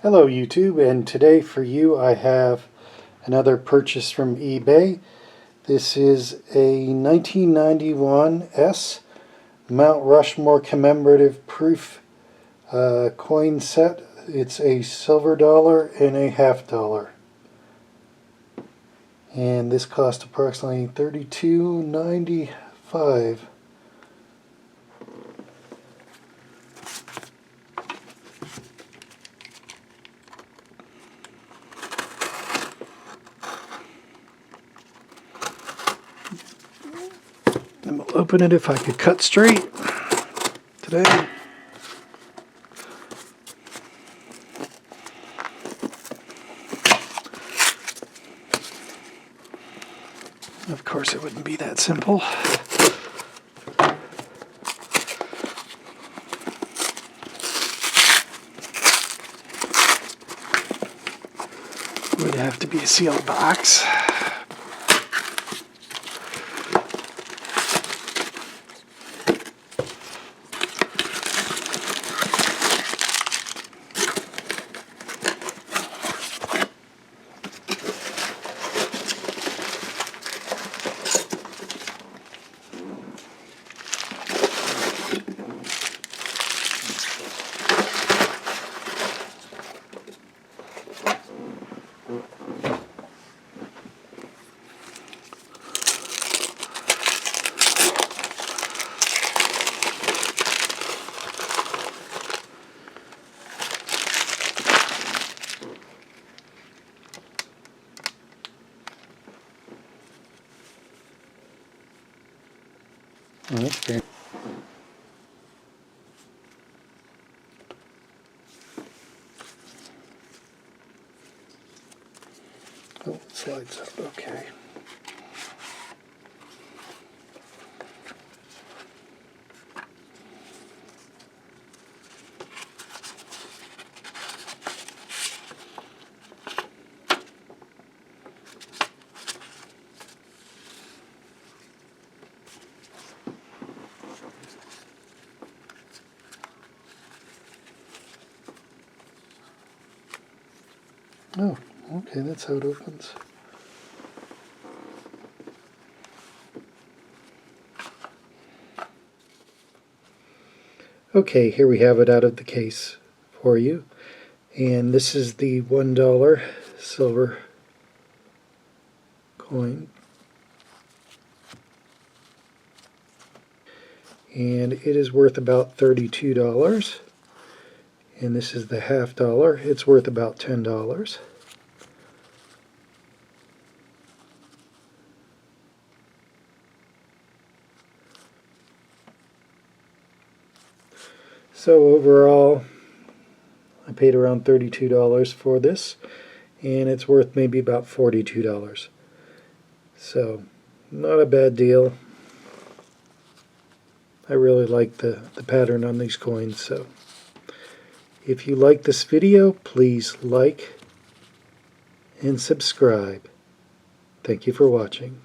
Hello YouTube, and today for you I have another purchase from eBay. This is a 1991S Mount Rushmore Commemorative Proof coin set. It's a silver dollar and a half dollar. And this cost approximately $32.95. I'm going to open it if I could cut straight today. Of course it wouldn't be that simple. It would have to be a sealed box. Oh, that's great. Oh, it slides out, okay. Oh, okay, that's how it opens. Okay, here we have it out of the case for you. And this is the $1 silver coin. And it is worth about $32. And this is the half dollar. It's worth about $10. So overall, I paid around $32 for this, and it's worth maybe about $42. So, not a bad deal. I really like the pattern on these coins. So, if you like this video, please like and subscribe. Thank you for watching.